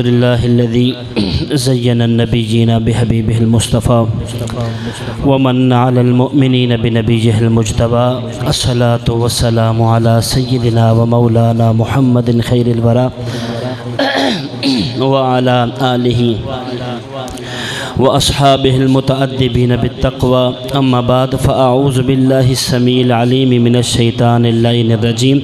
لله الذي زين النبيين بحبيبه المصطفى ومن على المؤمنين بنبيه المجتبى الصلاة والسلام على سيدنا ومولانا محمد خير الورى وعلى آله وأصحابه المتأدبين بالتقوى أما بعد فأعوذ بالله السميع العليم من الشيطان اللعين الرجيم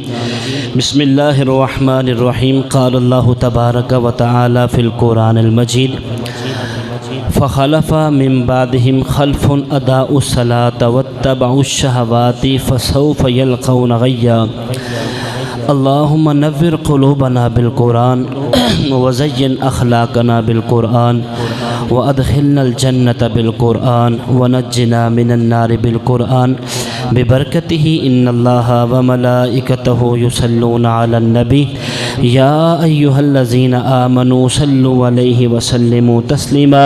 بسم الله الرحمن الرحيم قال الله تبارك وتعالى في القرآن المجيد فخلف من بعدهم خلف أضاعوا الصلاة واتبعوا الشهوات فسوف يلقون غيا اللهم نور قلوبنا بالقرآن وزين أخلاقنا بالقرآن وأدخلنا الجنة بالقرآن ونجنا من النار بالقرآن ببركته إن الله وملائكته يصلون على النبي يا أيها الذين آمنوا صلوا عليه وسلموا تسلیما۔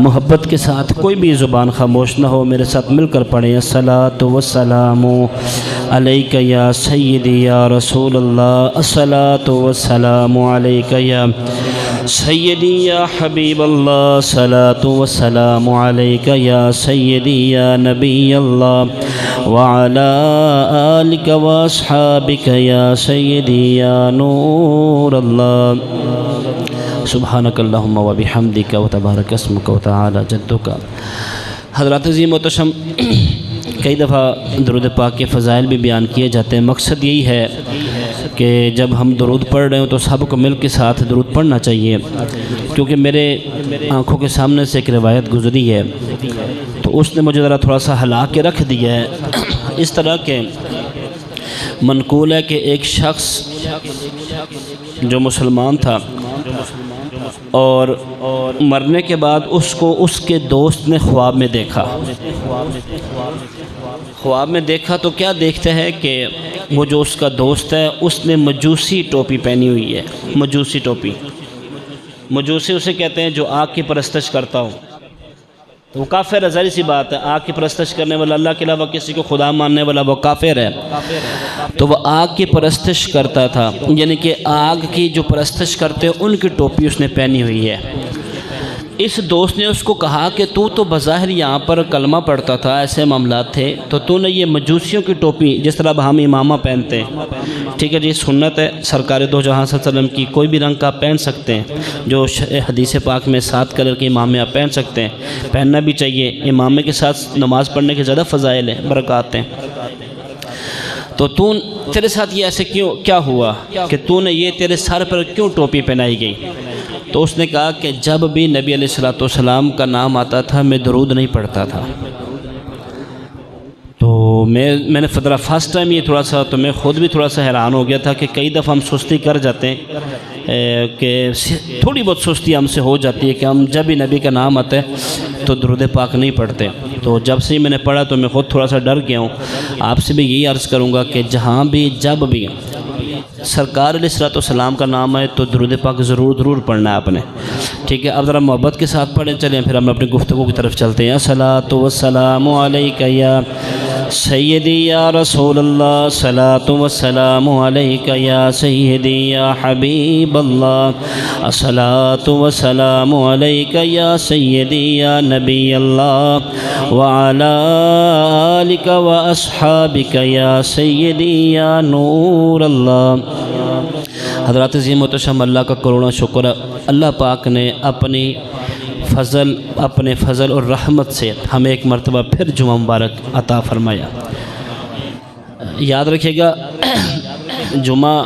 محبت کے ساتھ کوئی بھی زبان خاموش نہ ہو، میرے ساتھ مل کر پڑھیں الصلاۃ والسلام علیک یا سیدی یا رسول اللہ، الصلاۃ والسلام علیک یا سیدی یا حبیب اللہ، الصلاۃ والسلام علیک یا سیدی یا نبی اللہ وعلی آلک واصحابک یا سیدی یا نور اللہ۔ سبحانک اللہم و بحمدک و تبارک اسمک و تعالی جدک۔ حضرات عظیم محتشم، کئی دفعہ درود پاک کے فضائل بھی بیان کیے جاتے ہیں۔ مقصد یہی ہے کہ جب ہم درود پڑھ رہے ہوں تو سب کو مل کے ساتھ درود پڑھنا چاہیے، کیونکہ میرے آنکھوں کے سامنے سے ایک روایت گزری ہے تو اس نے مجھے ذرا تھوڑا سا ہلا کے رکھ دیا ہے۔ اس طرح کے منقول ہے کہ ایک شخص جو مسلمان تھا اور مرنے کے بعد اس کو اس کے دوست نے خواب میں دیکھا۔ خواب میں دیکھا تو کیا دیکھتے ہیں کہ وہ جو اس کا دوست ہے اس نے مجوسی ٹوپی پہنی ہوئی ہے۔ مجوسی ٹوپی، مجوسی اسے کہتے ہیں جو آگ کی پرستش کرتا ہو، تو وہ کافر ہے، ظاہر سی بات ہے، آگ کی پرستش کرنے والا، اللہ کے علاوہ کسی کو خدا ماننے والا وہ کافر ہے۔ تو وہ آگ کی پرستش کرتا تھا، یعنی کہ آگ کی جو پرستش کرتے ہیں ان کی ٹوپی اس نے پہنی ہوئی ہے۔ اس دوست نے اس کو کہا کہ تو بظاہر یہاں پر کلمہ پڑھتا تھا، ایسے معاملات تھے، تو نے یہ مجوسیوں کی ٹوپی جس طرح ہم امامہ پہنتے ہیں، ٹھیک ہے جی، سنت ہے سرکار دو جہاں صلی اللہ علیہ وسلم کی، کوئی بھی رنگ کا آپ پہن سکتے ہیں، جو حدیث پاک میں 7 کلر کے امامے آپ پہن سکتے ہیں، پہننا بھی چاہیے۔ امامے کے ساتھ نماز پڑھنے کے زیادہ فضائل ہیں، برکات ہیں۔ تو تیرے ساتھ یہ ایسے کیا ہوا کہ نے یہ تیرے سر پر کیوں ٹوپی پہنائی گئی؟ تو اس نے کہا کہ جب بھی نبی علیہ السلام کا نام آتا تھا میں درود نہیں پڑھتا تھا۔ تو میں نے فرسٹ ٹائم یہ تھوڑا سا، تو میں خود بھی تھوڑا سا حیران ہو گیا تھا کہ کئی دفعہ ہم سستی کر جاتے ہیں، کہ تھوڑی بہت سستی ہم سے ہو جاتی ہے کہ ہم جب بھی نبی کا نام آتا ہے تو درود پاک نہیں پڑھتے۔ تو جب سے میں نے پڑھا تو میں خود تھوڑا سا ڈر گیا ہوں۔ آپ سے بھی یہی عرض کروں گا کہ جہاں بھی جب بھی سرکار علیہ السلام کا نام ہے تو درود پاک ضرور پڑھنا ہے آپ نے، ٹھیک ہے۔ اب ذرا محبت کے ساتھ پڑھیں، چلیں پھر ہم اپنی گفتگو کی طرف چلتے ہیں۔ الصلاۃ والسلام علیک یا سیدی یا رسول اللہ، الصلاۃ والسلام علیک یا سیدی یا حبیب اللہ، الصلاۃ والسلام علیک یا سیدی یا نبی اللہ وعلی آلک واصحابک یا سیدی یا نور اللہ۔ حضرات عظیم محتشم، اللہ کا کروڑا شکر ہے، اللہ پاک نے اپنے فضل اور رحمت سے ہمیں ایک مرتبہ پھر جمعہ مبارک عطا فرمایا۔ یاد رکھیے گا، جمعہ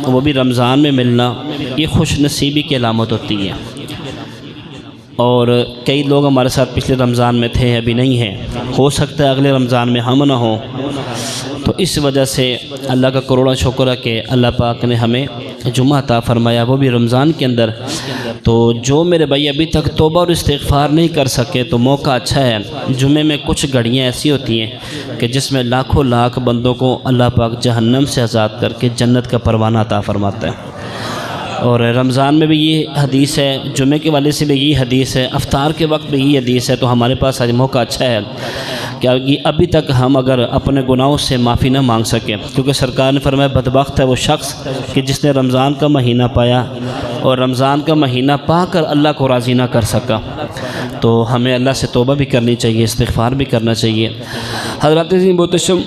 وہ بھی رمضان میں ملنا یہ خوش نصیبی کی علامت ہوتی ہے، اور کئی لوگ ہمارے ساتھ پچھلے رمضان میں تھے، ابھی نہیں ہیں، ہو سکتا ہے اگلے رمضان میں ہم نہ ہوں، تو اس وجہ سے اللہ کا کروڑا شکر ہے کہ اللہ پاک نے ہمیں جمعہ عطا فرمایا، وہ بھی رمضان کے اندر۔ تو جو میرے بھائی ابھی تک توبہ اور استغفار نہیں کر سکے تو موقع اچھا ہے۔ جمعے میں کچھ گھڑیاں ایسی ہوتی ہیں کہ جس میں لاکھوں لاکھ بندوں کو اللہ پاک جہنم سے آزاد کر کے جنت کا پروانہ عطا فرماتا ہے۔ اور رمضان میں بھی یہ حدیث ہے، جمعے کے والے سے بھی یہ حدیث ہے، افطار کے وقت بھی یہ حدیث ہے، تو ہمارے پاس آج موقع اچھا ہے کہ ابھی تک ہم اگر اپنے گناہوں سے معافی نہ مانگ سکیں، کیونکہ سرکار نے فرمایا بدبخت ہے وہ شخص کہ جس نے رمضان کا مہینہ پایا اور رمضان کا مہینہ پا کر اللہ کو راضی نہ کر سکا۔ تو ہمیں اللہ سے توبہ بھی کرنی چاہیے، استغفار بھی کرنا چاہیے۔ حضرات محتشم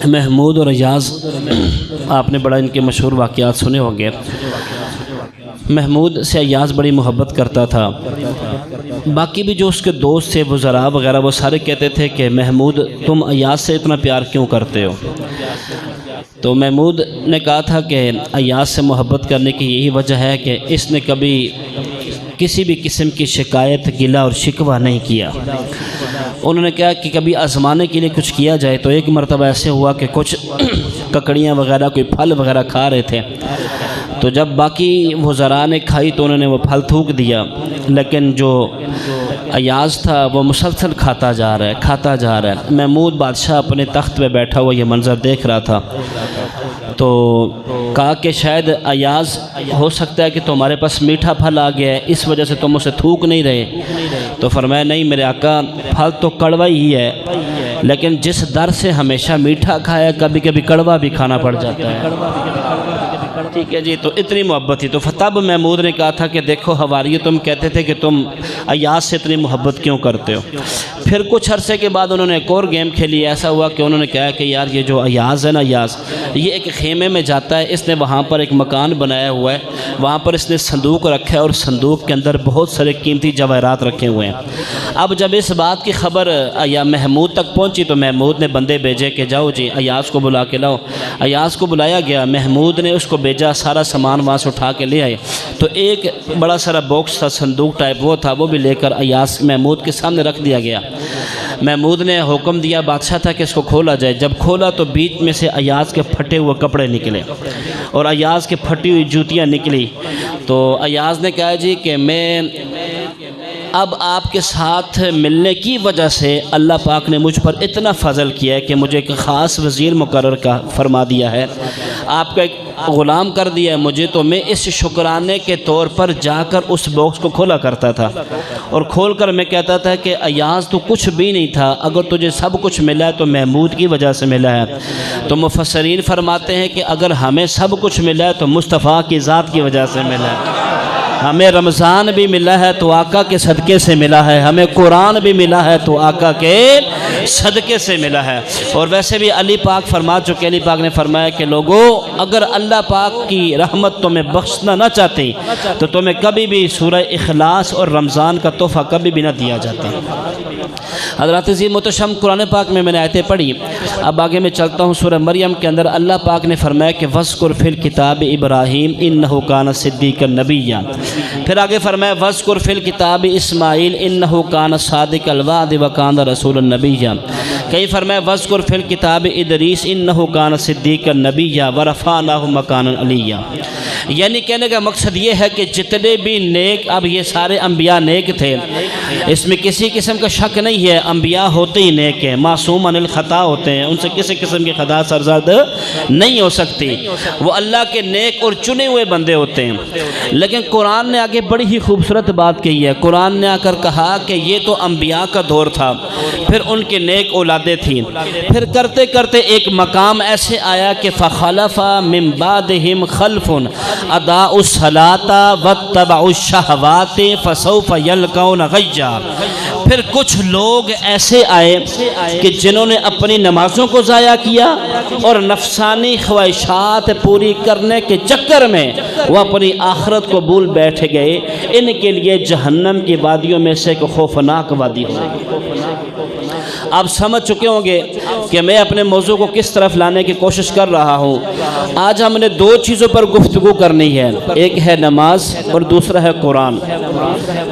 محمود اور ایاز، آپ نے بڑا ان کے مشہور واقعات سنے ہوں گے۔ محمود سے ایاز بڑی محبت کرتا تھا، باقی بھی جو اس کے دوست تھے وزراء وغیرہ وہ سارے کہتے تھے کہ محمود تم ایاز سے اتنا پیار کیوں کرتے ہو؟ تو محمود نے کہا تھا کہ ایاز سے محبت کرنے کی یہی وجہ ہے کہ اس نے کبھی کسی بھی قسم کی شکایت گلہ اور شکوہ نہیں کیا۔ انہوں نے کہا کہ کبھی آزمانے کے لیے کچھ کیا جائے، تو ایک مرتبہ ایسے ہوا کہ کچھ ککڑیاں وغیرہ کوئی پھل وغیرہ کھا رہے تھے، تو جب باقی وزراء نے کھائی تو انہوں نے وہ پھل تھوک دیا، لیکن جو ایاز تھا وہ مسلسل کھاتا جا رہا ہے۔ محمود بادشاہ اپنے تخت پہ بیٹھا ہوا یہ منظر دیکھ رہا تھا، تو کہا کہ شاید ایاز ہو سکتا ہے کہ تمہارے پاس میٹھا پھل آ گیا ہے، اس وجہ سے تم اسے تھوک نہیں رہے۔ تو فرمایا نہیں میرے آقا، پھل تو کڑوا ہی ہے، لیکن جس در سے ہمیشہ میٹھا کھایا کبھی کبھی کڑوا بھی کھانا پڑ جاتا ہے۔ ٹھیک ہے جی، تو اتنی محبت تھی۔ تو تب محمود نے کہا تھا کہ دیکھو حواریو تم کہتے تھے کہ تم ایاز سے اتنی محبت کیوں کرتے ہو؟ پھر کچھ عرصے کے بعد انہوں نے ایک اور گیم کھیلی۔ ایسا ہوا کہ انہوں نے کہا کہ یار یہ جو ایاز ہے نا، ایاز یہ ایک خیمے میں جاتا ہے، اس نے وہاں پر ایک مکان بنایا ہوا ہے، وہاں پر اس نے صندوق رکھا ہے اور صندوق کے اندر بہت سارے قیمتی جواہرات رکھے ہوئے ہیں۔ اب جب اس بات کی خبر یا محمود تک پہنچی تو محمود نے بندے بھیجے کہ جاؤ جی ایاز کو بلا کے لاؤ۔ ایاز کو بلایا گیا، محمود نے اس کو بھیجا، سارا سامان وہاں سے اٹھا کے لے آئے، تو ایک بڑا سارا باکس تھا، صندوق ٹائپ وہ تھا، وہ بھی لے کر ایاز محمود کے سامنے رکھ دیا گیا۔ محمود نے حکم دیا، بادشاہ تھا کہ اس کو کھولا جائے۔ جب کھولا تو بیچ میں سے ایاز کے پھٹے ہوئے کپڑے نکلے اور ایاز کے پھٹی ہوئی جوتیاں نکلی۔ تو ایاز نے کہا جی کہ میں اب آپ کے ساتھ ملنے کی وجہ سے اللہ پاک نے مجھ پر اتنا فضل کیا ہے کہ مجھے ایک خاص وزیر مقرر فرما دیا ہے، آپ کا ایک غلام کر دیا ہے مجھے، تو میں اس شکرانے کے طور پر جا کر اس باکس کو کھولا کرتا تھا اور کھول کر میں کہتا تھا کہ ایاز تو کچھ بھی نہیں تھا، اگر تجھے سب کچھ ملا ہے تو محمود کی وجہ سے ملا ہے۔ تو مفسرین فرماتے ہیں کہ اگر ہمیں سب کچھ ملا ہے تو مصطفیٰ کی ذات کی وجہ سے ملا ہے۔ ہمیں رمضان بھی ملا ہے تو آقا کے صدقے سے ملا ہے، ہمیں قرآن بھی ملا ہے تو آقا کے صدقے سے ملا ہے۔ اور ویسے بھی علی پاک فرما چکے، علی پاک نے فرمایا کہ لوگوں اگر اللہ پاک کی رحمت تمہیں بخشنا نہ چاہتی تو تمہیں کبھی بھی سورہ اخلاص اور رمضان کا تحفہ کبھی بھی نہ دیا جاتا۔ حضرات عزیز محتشم، قرآن پاک میں نے آیتیں پڑھی، اب آگے میں چلتا ہوں۔ سورہ مریم کے اندر اللہ پاک نے فرمایا کہ وَاذْكُرْ فِي الْكِتَابِ إِبْرَاهِيمَ إِنَّهُ كَانَ صِدِّيقًا نَبِيًّا۔ پھر آگے فرمایا وَاذْكُرْ فِي الْكِتَابِ إِسْمَاعِيلَ إِنَّهُ كَانَ صَادِقَ الْوَعْدِ وَكَانَ رَسُولًا نَبِيًّا۔ کہیں فرمایا وَاذْكُرْ فِي الْكِتَابِ إِدْرِيسَ إِنَّهُ كَانَ صِدِّيقًا نَبِيًّا وَرَفَعْنَاهُ مَكَانًا عَلِيًّا۔ یعنی کہنے کا مقصد یہ ہے کہ جتنے بھی نیک، اب یہ سارے انبیاء نیک تھے، اس میں کسی قسم کا شک نہیں ہے، انبیاء ہوتے ہی نیک ہیں، معصوم عن الخطا ہوتے ہیں، ان سے کسی قسم کی خطا سرزد نہیں ہو سکتی، وہ اللہ کے نیک اور چنے ہوئے بندے ہوتے ہیں۔ لیکن قرآن نے آگے بڑی ہی خوبصورت بات کہی ہے، قرآن نے آ کر کہا کہ یہ تو انبیاء کا دور تھا، پھر ان کے نیک اولادیں تھیں، پھر کرتے کرتے ایک مقام ایسے آیا کہ فخلف من بعدہم خلف اضاعوا الصلاۃ واتبعوا الشہوات فسوف یلقون غیا۔ پھر کچھ لوگ ایسے آئے کہ جنہوں نے اپنی نمازوں کو ضائع کیا اور نفسانی خواہشات پوری کرنے کے چکر میں وہ اپنی آخرت کو بھول بیٹھ گئے، ان کے لیے جہنم کی وادیوں میں سے ایک خوفناک وادی ہوگی۔ آپ سمجھ چکے ہوں گے کہ میں اپنے موضوع کو کس طرف لانے کی کوشش کر رہا ہوں۔ آج ہم نے دو چیزوں پر گفتگو کرنی ہے، ایک ہے نماز اور دوسرا ہے قرآن۔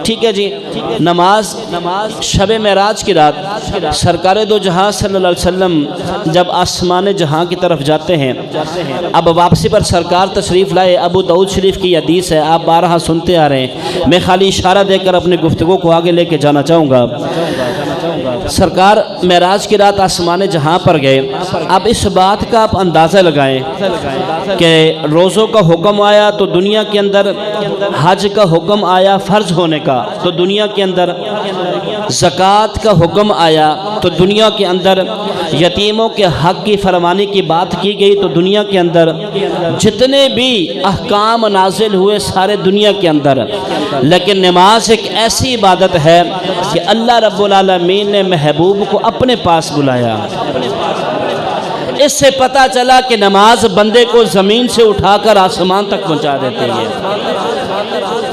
ٹھیک ہے جی، نماز شب معراج کی رات سرکار دو جہاں صلی اللہ علیہ وسلم جب آسمان جہاں کی طرف جاتے ہیں، اب واپسی پر سرکار تشریف لائے، ابو داؤد شریف کی حدیث ہے، آپ بارہا سنتے آ رہے ہیں، میں خالی اشارہ دے کر اپنی گفتگو کو آگے لے کے جانا چاہوں گا۔ سرکار معراج کی رات آسمان جہاں پر گئے، اب اس بات کا آپ اندازہ لگائیں کہ روزوں کا حکم آیا تو دنیا کے اندر، حج کا حکم آیا فرض ہونے کا تو دنیا کے اندر، زکوٰۃ کا حکم آیا تو دنیا کے اندر یتیموں کے حق کی فراوانی کی بات کی گئی، تو دنیا کے اندر جتنے بھی احکام نازل ہوئے سارے دنیا کے اندر، لیکن نماز ایک ایسی عبادت ہے کہ اللہ رب العالمین نے محبوب کو اپنے پاس بلایا۔ اس سے پتہ چلا کہ نماز بندے کو زمین سے اٹھا کر آسمان تک پہنچا دیتی ہے،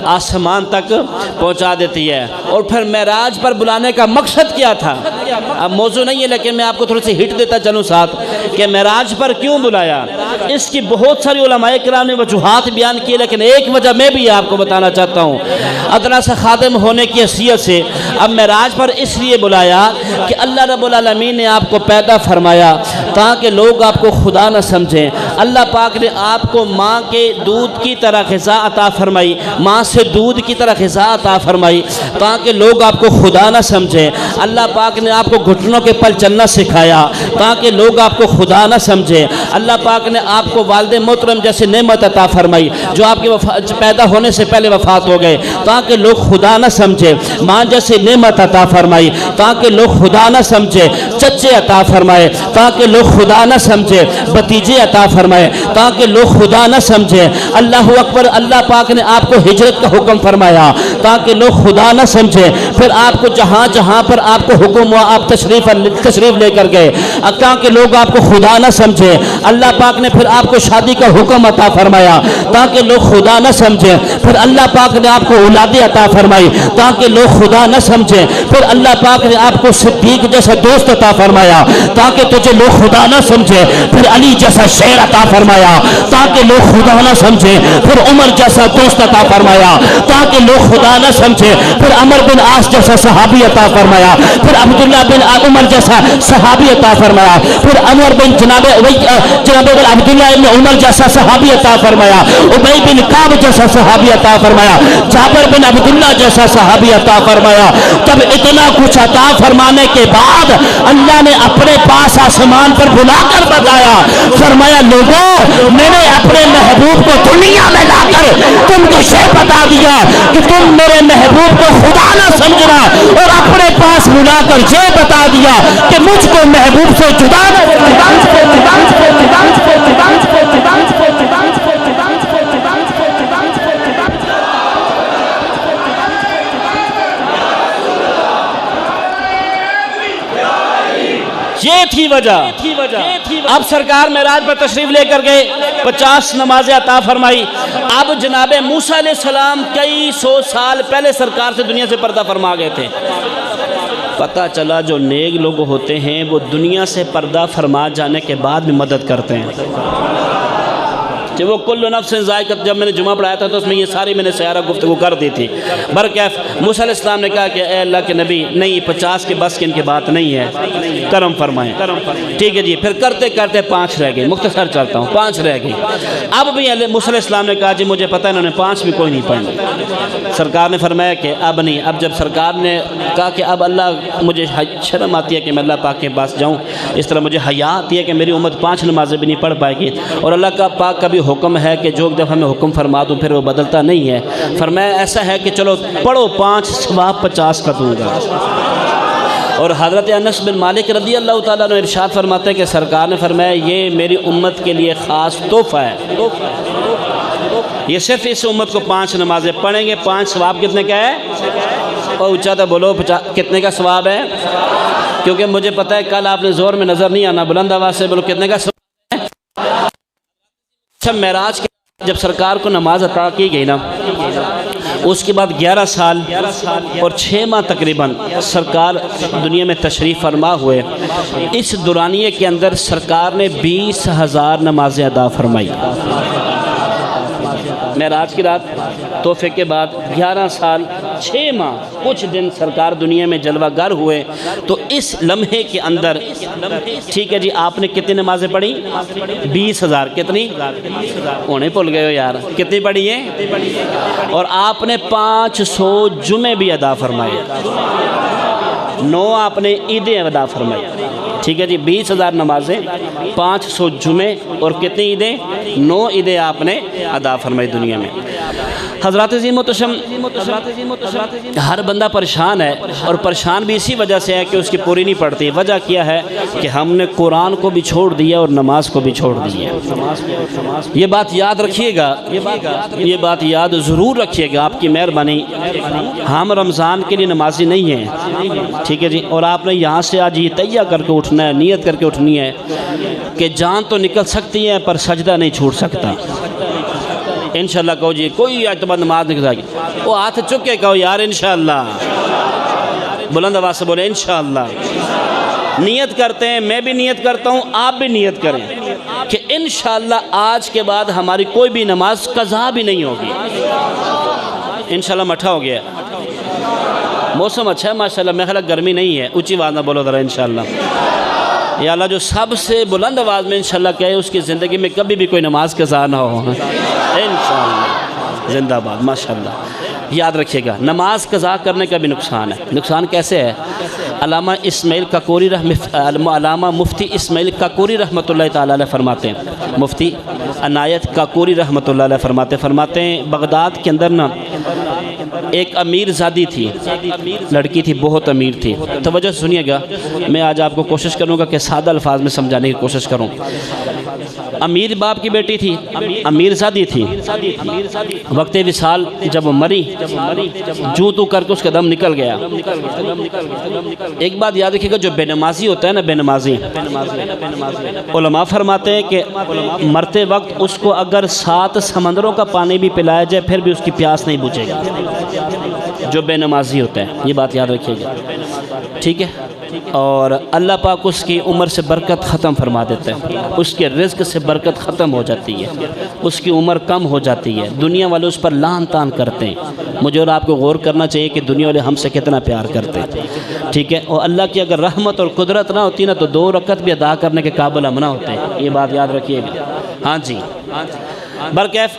آسمان تک پہنچا دیتی ہے۔ اور پھر معراج پر بلانے کا مقصد کیا تھا؟ اب موضوع نہیں ہے لیکن میں آپ کو تھوڑی سی ہٹ دیتا چلوں ساتھ کہ معراج پر کیوں بلایا۔ اس کی بہت ساری علماء کرام نے وجوہات بیان کی، لیکن ایک وجہ میں بھی آپ کو بتانا چاہتا ہوں ادنا سا خادم ہونے کی حیثیت سے۔ اب معراج پر اس لیے بلایا کہ اللہ رب العالمین نے آپ کو پیدا فرمایا تاکہ لوگ آپ کو خدا نہ سمجھیں۔ اللہ پاک نے آپ کو ماں کے دودھ کی طرح غذا عطا فرمائی، ماں سے دودھ کی طرح غذا عطا فرمائی تاکہ لوگ آپ کو خدا نہ سمجھیں۔ اللہ پاک نے آپ کو گھٹنوں کے پل چلنا سکھایا تاکہ لوگ آپ کو خدا نہ سمجھیں۔ اللہ پاک نے آپ کو والد محترم جیسے نعمت عطا فرمائی جو آپ کے پیدا ہونے سے پہلے وفات ہو گئے تاکہ لوگ خدا نہ سمجھیں۔ ماں جیسے نعمت عطا فرمائی تاکہ لوگ خدا نہ سمجھیں۔ چچے عطا فرمائے تاکہ لوگ خدا نہ سمجھے، بھتیجے عطا فرمائے تاکہ لوگ خدا نہ سمجھے۔ اللہ اکبر، اللہ پاک نے آپ کو ہجرت کا حکم فرمایا تاکہ لوگ خدا نہ سمجھے۔ پھر آپ کو جہاں جہاں پر آپ کو حکم ہوا آپ تشریف لے کر گئے تاکہ لوگ آپ کو خدا نہ سمجھے۔ اللہ پاک نے پھر آپ کو شادی کا حکم عطا فرمایا تاکہ لوگ خدا نہ سمجھے۔ پھر اللہ پاک نے آپ کو اولادیں عطا فرمائی تاکہ لوگ خدا نہ سمجھے۔ پھر اللہ پاک نے آپ کو صدیق جیسا دوست عطا فرمایا تاکہ تجھے لوگ خدا نہ سمجھے۔ پھر علی جیسا شیر عطا فرمایا تاکہ لوگ خدا نہ سمجھے۔ پھر عمر جیسا دوست عطا فرمایا تاکہ لوگ خدا نہ سمجھے۔ پھر عمر بن عاص جیسا صحابی عطا فرمایا۔ پھر عبداللہ بن عمر جیسا صحابی عطا فرمایا۔ پھر عمر بن جناب عبداللہ بن عمر جیسا صحابی عطا فرمایا۔ ابی بن کعب جیسا صحابی عطا فرمایا۔ جابر بن عبداللہ جیسا صحابی عطا فرمایا۔ جب اتنا کچھ عطا فرمانے کے بعد اللہ نے اپنے پاس آسمان پر بلا کر بتایا، فرمایا لوگوں میں نے اپنے محبوب کو دنیا میں لا کر تم کو یہ بتا دیا کہ تم میرے محبوب کو خدا نہ سمجھنا، اور اپنے پاس بلا کر یہ بتا دیا کہ مجھ کو محبوب سے جدا نہ یہ تھی وجہ۔ اب سرکار معراج پر تشریف لے کر گئے، 50 نمازیں عطا فرمائی۔ اب جناب موسیٰ علیہ السلام کئی سو سال پہلے سرکار سے دنیا سے پردہ فرما گئے تھے۔ پتہ چلا جو نیک لوگ ہوتے ہیں وہ دنیا سے پردہ فرما جانے کے بعد بھی مدد کرتے ہیں۔ کہ وہ کل نفس ذائقہ، جب میں نے جمعہ پڑھایا تھا تو اس میں یہ ساری میں نے سیارہ گفتگو کر دی تھی۔ برکیف موسیٰ علیہ السلام نے کہا کہ اے اللہ کے نبی، نہیں 50 کے بس کی ان کی بات نہیں ہے، کرم فرمائیں۔ ٹھیک ہے جی، پھر کرتے کرتے 5 رہ گئے، مختصر چلتا ہوں، 5 رہ گئی۔ اب بھی موسیٰ علیہ السلام نے کہا جی مجھے پتہ ہے انہوں نے 5 بھی کوئی نہیں پڑھنا۔ سرکار نے فرمایا کہ اب نہیں۔ اب جب سرکار نے کہا کہ اب اللہ مجھے شرم آتی ہے کہ میں اللہ پاک کے پاس جاؤں، اس طرح مجھے حیا آتی ہے کہ میری امت 5 نمازیں بھی نہیں پڑھ پائے گی، اور اللہ کا پاک کا بھی حکم ہے کہ جو ایک دفعہ میں حکم فرما دوں پھر وہ بدلتا نہیں ہے۔ فرمایا ایسا ہے کہ چلو پڑھو 5 ثواب 50 کا دوں گا۔ اور حضرت انس بن مالک رضی اللہ تعالیٰ نے ارشاد فرماتے ہیں کہ سرکار نے فرمایا یہ میری امت کے لیے خاص تحفہ ہے، یہ صرف اس امت کو 5 نمازیں پڑھیں گے، 5 ثواب کتنے کا ہے؟ اور اونچا تو بولو کتنے کا ثواب ہے؟ کیونکہ مجھے پتہ ہے کل آپ نے زور میں نظر نہیں آنا، بلند آواز سے بولو کتنے کا ثواب ہے؟ اچھا، معراج کے جب سرکار کو نماز عطا کی گئی نا، اس کے بعد 11 سال اور 6 ماہ تقریباً سرکار دنیا میں تشریف فرما ہوئے۔ اس دورانیے کے اندر سرکار نے 20,000 نمازیں ادا فرمائی۔ معراج کی رات تحفے کے بعد 11 سال 6 ماہ کچھ دن سرکار دنیا میں جلوہ گر ہوئے، تو اس لمحے کے اندر ٹھیک ہے جی آپ نے کتنی نمازیں پڑھی؟ 20,000۔ کتنی؟ ہونے بھول گئے ہو یار، کتنی پڑھی ہے؟ اور آپ نے 500 جمعے بھی ادا فرمائے، 9 آپ نے عیدیں ادا فرمائی۔ ٹھیک ہے جی، 20,000 نمازیں، 500 جمعے اور کتنی عیدیں؟ 9 عیدیں آپ نے ادا فرمائی دنیا میں۔ حضرات عظیم محتشم، ہر بندہ پریشان ہے، اور پریشان بھی اسی وجہ سے ہے کہ اس کی پوری نہیں پڑتی۔ وجہ کیا ہے کہ ہم نے قرآن کو بھی چھوڑ دیا اور نماز کو بھی چھوڑ دیا۔ یہ بات یاد رکھیے گا، یہ بات یاد ضرور رکھیے گا، آپ کی مہربانی۔ ہم رمضان کے لیے نمازی نہیں ہیں، ٹھیک ہے جی، اور آپ نے یہاں سے آج یہ تیہ کر کے اٹھنا ہے، نیت کر کے اٹھنی ہے کہ جان تو نکل سکتی ہے پر سجدہ نہیں چھوٹ سکتا۔ انشاءاللہ کہو جی، کوئی اعتبار نماز نہیں کر سکتا، وہ ہاتھ چک کے کہو یار انشاءاللہ، بلند آواز سے بولے انشاءاللہ۔ نیت کرتے ہیں، میں بھی نیت کرتا ہوں، آپ بھی نیت کریں کہ انشاءاللہ آج کے بعد ہماری کوئی بھی نماز قضا بھی نہیں ہوگی۔ انشاءاللہ مٹھا ہو گیا، موسم اچھا ہے ماشاءاللہ، میں خیال گرمی نہیں ہے، اونچی آواز نہ بولو ذرا انشاءاللہ۔ یا اللہ جو سب سے بلند آواز میں انشاءاللہ کہے اس کی زندگی میں کبھی بھی کوئی نماز قضا نہ ہو انشاءاللہ۔ زندہ باد، ماشاءاللہ۔ یاد رکھیے گا، نماز قضا کرنے کا بھی نقصان ہے۔ نقصان کیسے ہے؟ علامہ اسماعیل کاکوری علامہ مفتی اسماعیل کاکوری رحمۃ اللہ تعالی علیہ فرماتے ہیں، مفتی عنایت کاکوری رحمۃ اللہ علیہ فرماتے ہیں بغداد کے اندر نا ایک امیر زادی تھی، لڑکی تھی، بہت امیر تھی۔ توجہ سے سنیے گا، میں آج آپ کو کوشش کروں گا کہ سادہ الفاظ میں سمجھانے کی کوشش کروں۔ امیر باپ کی بیٹی تھی، امیر زادی تھی۔ وقت وصال جب مری، جو تو کر کے اس کا دم نکل گیا۔ ایک بات یاد رکھیے گا، جو بے نمازی ہوتا ہے نا، بے نمازی، علماء فرماتے ہیں کہ مرتے وقت اس کو اگر 7 سمندروں کا پانی بھی پلایا جائے پھر بھی اس کی پیاس نہیں بجھے گا، جو بے نمازی ہوتا ہے۔ یہ بات یاد رکھیے گا، ٹھیک ہے؟ اور اللہ پاک اس کی عمر سے برکت ختم فرما دیتا ہے، اس کے رزق سے برکت ختم ہو جاتی ہے، اس کی عمر کم ہو جاتی ہے، دنیا والے اس پر لعن طعن کرتے ہیں۔ مجھے اور آپ کو غور کرنا چاہیے کہ دنیا والے ہم سے کتنا پیار کرتے ہیں، ٹھیک ہے؟ اور اللہ کی اگر رحمت اور قدرت نہ ہوتی نا تو 2 رکعت بھی ادا کرنے کے قابل ہم نہ ہوتے ہیں، یہ بات یاد رکھیے گا۔ ہاں جی، برکیف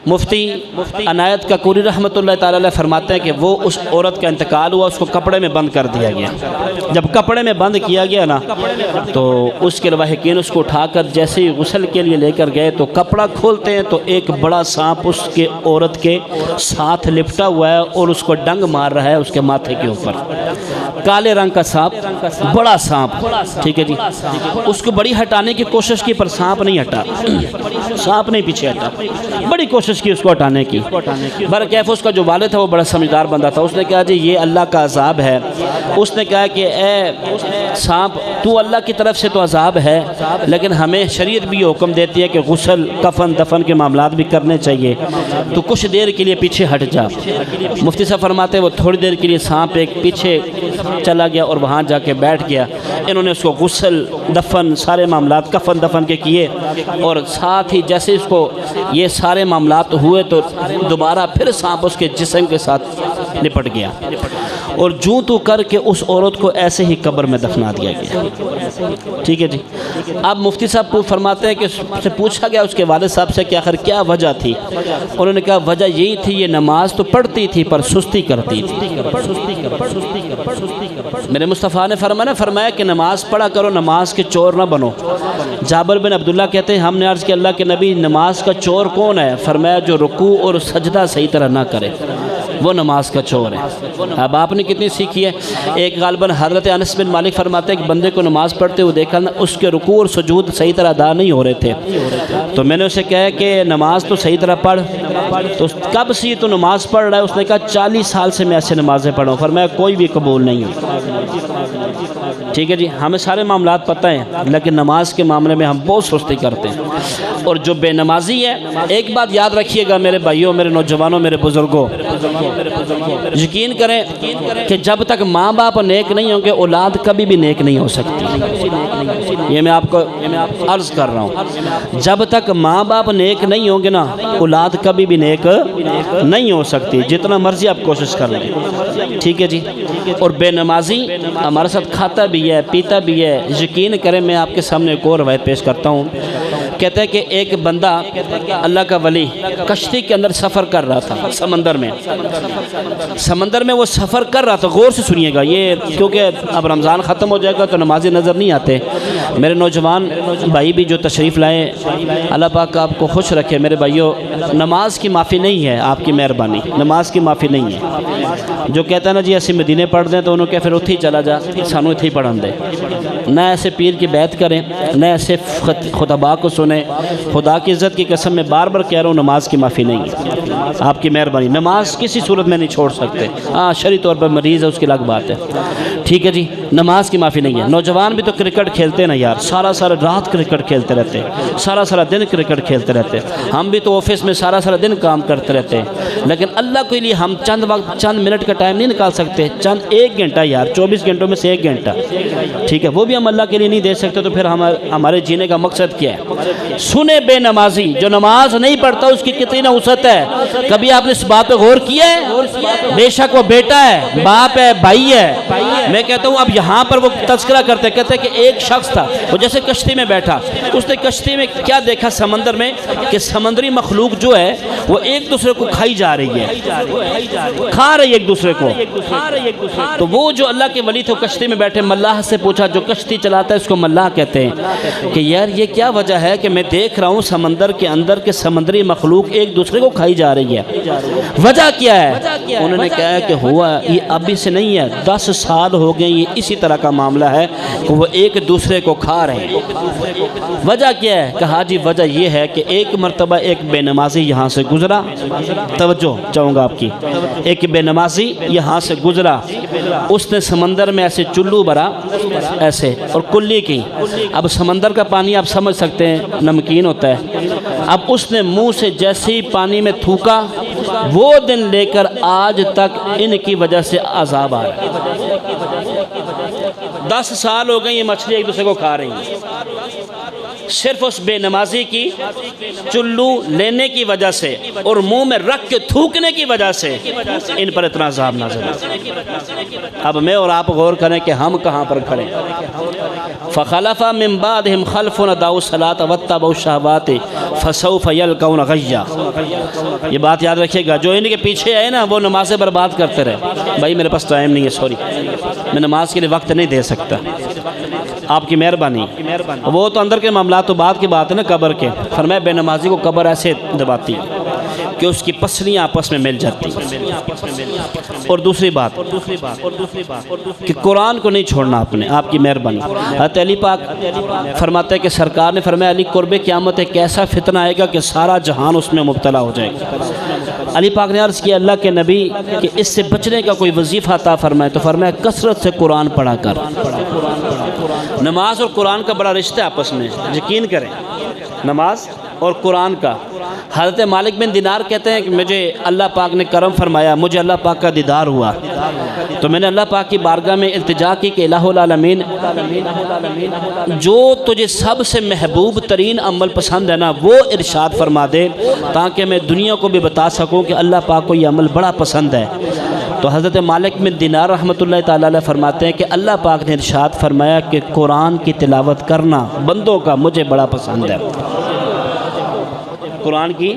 مفتی عنایت کاکوری رحمۃ اللہ تعالی علیہ فرماتے ہیں کہ وہ اس عورت کا انتقال ہوا، اس کو کپڑے میں بند کر دیا گیا۔ جب کپڑے میں بند کیا گیا نا تو اس کے لواحقین اس کو اٹھا کر جیسے ہی غسل کے لیے لے کر گئے تو کپڑا کھولتے ہیں تو ایک بڑا سانپ اس کے عورت کے ساتھ لپٹا ہوا ہے اور اس کو ڈنگ مار رہا ہے اس کے ماتھے کے اوپر، کالے رنگ کا سانپ، بڑا سانپ، ٹھیک ہے جی۔ اس کو بڑی ہٹانے کی کوشش کی پر سانپ نہیں ہٹا، سانپ نہیں پیچھے ہٹا، بڑی کوشش کی اس کو ہٹانے کی۔ برکیف اس کا جو والد تھا وہ بڑا سمجھدار بندہ تھا، اس نے کہا جی یہ اللہ کا عذاب ہے۔ اس نے کہا کہ اے سانپ، تو اللہ کی طرف سے تو عذاب ہے لیکن ہمیں شریعت بھی حکم دیتی ہے کہ غسل، کفن دفن کے معاملات بھی کرنے چاہیے، تو کچھ دیر کے لیے پیچھے ہٹ جا۔ مفتی صاحب فرماتے ہیں وہ تھوڑی دیر کے لیے سانپ ایک پیچھے چلا گیا اور وہاں جا کے بیٹھ گیا۔ انہوں نے اس کو غسل، دفن، سارے معاملات کفن دفن کے کیے، اور ساتھ ہی جیسے اس کو یہ سارے معاملات ہوئے تو دوبارہ پھر سانپ اس کے جسم کے ساتھ لپٹ گیا اور جو تو کر کے اس عورت کو ایسے ہی قبر میں دفنا دیا گیا، ٹھیک ہے جی۔ اب مفتی صاحب فرماتے ہیں کہ اس سے پوچھا گیا اس کے والد صاحب سے کہ آخر کیا وجہ تھی؟ انہوں نے کہا وجہ یہی تھی، یہ نماز تو پڑھتی تھی پر سستی کرتی تھی۔ میرے مصطفیٰ نے فرمایا کہ نماز پڑھا کرو، نماز کے چور نہ بنو۔ جابر بن عبداللہ کہتے ہیں ہم نے عرض کیا اللہ کے نبی نماز کا چور کون ہے؟ فرمایا جو رکوع اور سجدہ صحیح طرح نہ کرے وہ نماز کا چور ہے۔ اب آپ نے کتنی سیکھی ہے؟ ایک غالباً حضرت انس بن مالک فرماتے ہیں کہ بندے کو نماز پڑھتے ہوئے دیکھا اس کے رکوع اور سجود صحیح طرح ادا نہیں ہو رہے تھے، تو میں نے اسے کہا کہ نماز تو صحیح طرح پڑھ، تو کب سے تو نماز پڑھ رہا ہے؟ اس نے کہا 40 سال سے میں ایسے نمازیں پڑھا ہوں۔ فرمایا کوئی بھی قبول نہیں ہے، ٹھیک ہے جی۔ ہمیں سارے معاملات پتہ ہیں لیکن نماز کے معاملے میں ہم بہت سستی کرتے ہیں، اور جو بے نمازی ہے، ایک بات یاد رکھیے گا میرے بھائیوں، میرے نوجوانوں، میرے بزرگوں، یقین کریں کہ جب تک ماں باپ نیک نہیں ہوں گے اولاد کبھی بھی نیک نہیں ہو سکتی۔ یہ میں آپ کو عرض کر رہا ہوں، جب تک ماں باپ نیک نہیں ہوں گے نا اولاد کبھی بھی نیک نہیں ہو سکتی، جتنا مرضی آپ کوشش کر لیں، ٹھیک ہے جی۔ اور بے نمازی ہمارے ساتھ کھاتا بھی ہے، پیتا بھی ہے۔ یقین کریں میں آپ کے سامنے ایک اور روایت پیش کرتا ہوں کہتے ہیں کہ ایک بندہ اللہ کا ولی کشتی کے اندر سفر کر رہا تھا سمندر میں وہ سفر کر رہا تھا. غور سے سنیے گا یہ، کیونکہ اب رمضان ختم ہو جائے گا تو نمازی نظر نہیں آتے. میرے نوجوان بھائی بھی جو تشریف لائے، اللہ پاک آپ کو خوش رکھے. میرے بھائیوں، نماز کی معافی نہیں ہے، آپ کی مہربانی، نماز کی معافی نہیں ہے. جو کہتا ہے نا جی ایسے مدینے پڑھ دیں تو انہوں کہ پھر اتھی چلا جا، سانو اتھی پڑھن دے. نہ ایسے پیر کی بیعت کریں، نہ ایسے خطباء کو سنیں. خدا کی عزت کی قسم میں بار بار کہہ رہا ہوں، نماز کی معافی نہیں ہے، آپ کی مہربانی. نماز کسی صورت میں نہیں چھوڑ سکتے. ہاں شرعی طور پر مریض ہے، اس کی الگ بات ہے، ٹھیک ہے جی. نماز کی معافی نہیں ہے. نوجوان بھی تو کرکٹ کھیلتے نا یار، سارا رات کرکٹ کھیلتے رہتے ہیں، سارا دن کرکٹ کھیلتے رہتے ہیں. ہم بھی تو آفس میں سارا دن کام کرتے رہتے ہیں، لیکن اللہ کے لیے ہم چند وقت، چند منٹ کا ٹائم نہیں نکال سکتے. چند 1 گھنٹہ یار، 24 گھنٹوں میں سے 1 گھنٹہ، ٹھیک ہے، وہ بھی ہم اللہ کے لیے نہیں دے سکتے. تو پھر ہمارے جینے کا مقصد کیا ہے؟ سنے بے نمازی، جو نماز نہیں پڑھتا اس کی کتنی نحوست ہے. کبھی آپ نے اس بات پہ غور کیا ہے؟ بے شک وہ بیٹا ہے، باپ ہے، بھائی ہے. میں کہتا ہوں اب یہاں پر وہ تذکرہ کرتے کہتے ہیں کہ ایک شخص تھا، وہ جیسے کشتی میں بیٹھا، اس نے کشتی میں کیا دیکھا سمندر میں، کہ سمندری مخلوق جو ہے وہ ایک دوسرے کو کھائی جا رہی ہے، کھا رہی ہے ایک دوسرے کو. تو وہ جو اللہ کے ولی تھے کشتی میں بیٹھے، ملاح سے پوچھا، جو کشتی چلاتا ہے اس کو ملاح کہتے ہیں، کہ یار یہ کیا وجہ ہے کہ میں دیکھ رہا ہوں سمندر کے اندر کے سمندری مخلوق ایک دوسرے کو کھائی جا رہی ہے، وجہ کیا ہے؟ انہوں نے کہا کہ ہوا یہ ابھی سے نہیں ہے، 10 سال ہو گئے یہ اسی طرح کا معاملہ ہے کہ وہ ایک دوسرے کو کھا رہے ہیں. وجہ کیا ہے؟ کہا جی وجہ یہ ہے کہ ایک مرتبہ ایک بے نمازی یہاں سے گزرا. توجہ چاہوں گا آپ کی. ایک بے نمازی یہاں سے گزرا، اس نے سمندر میں ایسے چلو بھرا ایسے اور کلی کی. اب سمندر کا پانی آپ سمجھ سکتے ہیں نمکین ہوتا ہے. اب اس نے منہ سے جیسے ہی پانی میں تھوکا، وہ دن لے کر آج تک ان کی وجہ سے عذاب آ رہا ہے. 10 سال ہو گئے یہ مچھلی ایک دوسرے کو کھا رہی ہیں، صرف اس بے نمازی کی چلو لینے کی وجہ سے اور منہ میں رکھ کے تھوکنے کی وجہ سے ان پر اتنا عذاب نازل ہے. اب میں اور آپ غور کریں کہ ہم کہاں پر کھڑے. فخلف من بعدهم خلف اداؤوا الصلاۃ واتبعوا الشهوات فسوف يلقون غیا. یہ بات یاد رکھیے گا، جو ان کے پیچھے آئے نا وہ نمازیں برباد کرتے رہے. بھائی میرے پاس ٹائم نہیں ہے، سوری، میں نماز کے لیے وقت نہیں دے سکتا، آپ کی مہربانی. وہ تو اندر کے معاملات تو بعد کی بات ہے نا، قبر کے. فرمایا بے نمازی کو قبر ایسے دباتی کہ اس کی پسلیاں آپس میں مل جاتی. اور دوسری بات کہ قرآن کو نہیں چھوڑنا آپ نے، آپ کی مہربانی. حضرت علی پاک فرماتے ہیں کہ سرکار نے فرمایا علی قرب قیامت ایک ایسا فتنہ آئے گا کہ سارا جہان اس میں مبتلا ہو جائے گا. علی پاک نے عرض کیا اللہ کے نبی کہ اس سے بچنے کا کوئی وظیفہ عطا فرمائے. تو فرمایا کثرت سے قرآن پڑھا کر. نماز اور قرآن کا بڑا رشتہ ہے آپس میں، یقین کریں، نماز اور قرآن کا. حضرت مالک بن دینار کہتے ہیں کہ مجھے اللہ پاک نے کرم فرمایا، مجھے اللہ پاک کا دیدار ہوا، تو میں نے اللہ پاک کی بارگاہ میں التجا کی کہ الہ العالمین، جو تجھے سب سے محبوب ترین عمل پسند ہے نا وہ ارشاد فرما دے، تاکہ میں دنیا کو بھی بتا سکوں کہ اللہ پاک کو یہ عمل بڑا پسند ہے. تو حضرت مالک بن دینار رحمۃ اللہ تعالیٰ علیہ فرماتے ہیں کہ اللہ پاک نے ارشاد فرمایا کہ قرآن کی تلاوت کرنا بندوں کا مجھے بڑا پسند ہے. قرآن کی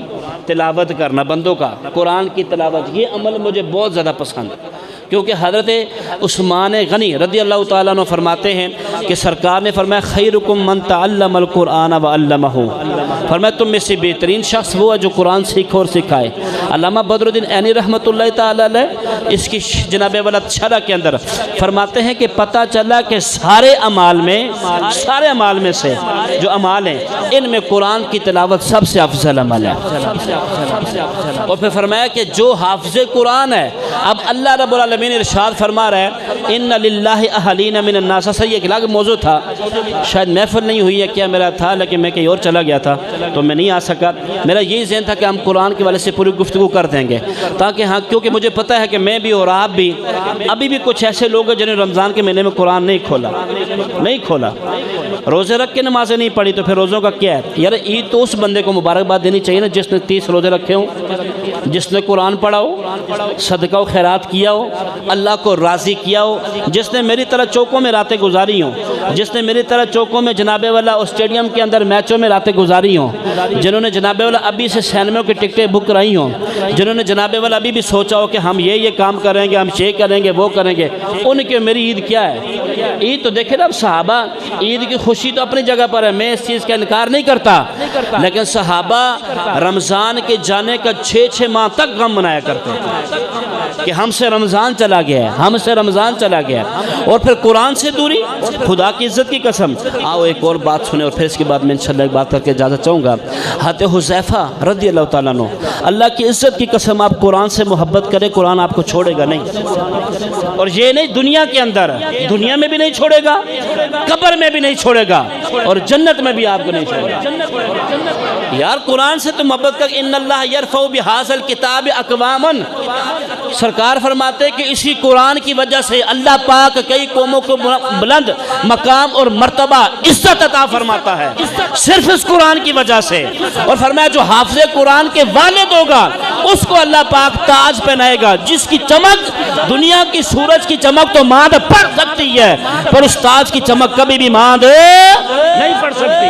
تلاوت کرنا بندوں کا، قرآن کی تلاوت، یہ عمل مجھے بہت زیادہ پسند ہے. کیونکہ حضرت عثمان غنی رضی اللہ تعالیٰ عنہ فرماتے ہیں کہ سرکار نے فرمایا خیرکم من تعلم القرآن وعلمہ، فرمایا تم میں سے بہترین شخص وہ ہے جو قرآن سیکھے اور سکھائے. علامہ بدر الدین عینی رحمۃ اللہ تعالیٰ علیہ اس کی جناب ولد شرح کے اندر فرماتے ہیں کہ پتہ چلا کہ سارے اعمال میں سے جو اعمال ہیں ان میں قرآن کی تلاوت سب سے افضل عمل ہے. اور پھر فرمایا کہ جو حافظ قرآن ہے، اب اللہ رب العالمین ارشاد فرما رہا ہے ان للہ اہلین من الناس. سے یہ ایک الگ موضوع تھا، شاید محفل نہیں ہوئی ہے کیا میرا تھا، لیکن میں کہیں اور چلا گیا تھا تو میں نہیں آ سکا. میرا یہی ذہن تھا کہ ہم قرآن کے والے سے پوری گفتگو کر دیں گے، تاکہ ہاں کیونکہ مجھے پتہ ہے کہ میں بھی اور آپ بھی ابھی بھی کچھ ایسے لوگ ہیں جنہوں نے رمضان کے مہینے میں قرآن نہیں کھولا، روزے رکھ کے نمازیں نہیں پڑھی. تو پھر روزوں کا کیا ہے یار؟ عید تو اس بندے کو مبارکباد دینی چاہیے نا جس نے 30 روزے رکھے ہوں. جس نے قرآن پڑھا ہو، صدقہ و خیرات کیا ہو، اللہ کو راضی کیا ہو، جس نے میری طرح چوکوں میں راتیں گزاری ہوں، جس نے میری طرح چوکوں میں جناب والا اسٹیڈیم کے اندر میچوں میں راتیں گزاری ہوں، جنہوں نے جناب والا ابھی سے سینموں کی ٹکٹیں بک کرائی ہوں، جنہوں نے جناب والا ابھی بھی سوچا ہو کہ ہم یہ کام کریں گے، ہم یہ کریں گے، وہ کریں گے، ان کے میری عید کیا ہے؟ عید تو دیکھیں نا، اب صحابہ عید کی خوشی تو اپنی جگہ پر ہے، میں اس چیز کا انکار نہیں کرتا، لیکن صحابہ رمضان کے جانے کا 6 ماہ تک غم منایا کرتے ہیں کہ ہم سے رمضان چلا گیا ہے، ہم سے رمضان چلا گیا ہے۔ اور پھر قرآن سے دوری، خدا کی عزت کی قسم۔ آؤ ایک اور بات سنیں اور پھر اس کے بعد میں انشاءاللہ ایک بات کر کے اجازت چاہوں گا۔ حضرت حذیفہ رضی اللہ تعالیٰ عنہ، اللہ کی عزت کی قسم، آپ قرآن سے محبت کریں، قرآن آپ کو چھوڑے گا نہیں، اور یہ نہیں دنیا کے اندر، دنیا میں بھی نہیں چھوڑے گا، قبر میں بھی نہیں چھوڑے گا، اور جنت میں بھی آپ کو نہیں چھوڑے گا۔ یار قرآن سے تو محبت کر، ان اللہ یرفع بہذا الکتاب اقواما، سرکار فرماتے کہ اسی قرآن کی وجہ سے اللہ پاک کئی قوموں کو بلند مقام اور مرتبہ عزت عطا فرماتا ہے، صرف اس قرآن کی وجہ سے۔ اور فرمایا جو حافظ قرآن کے والد ہوگا اس کو اللہ پاک تاج پہنائے گا، جس کی چمک دنیا کی سورج کی چمک تو ماند پڑ سکتی ہے، پر اس تاج کی چمک کبھی بھی ماند نہیں پڑ سکتی۔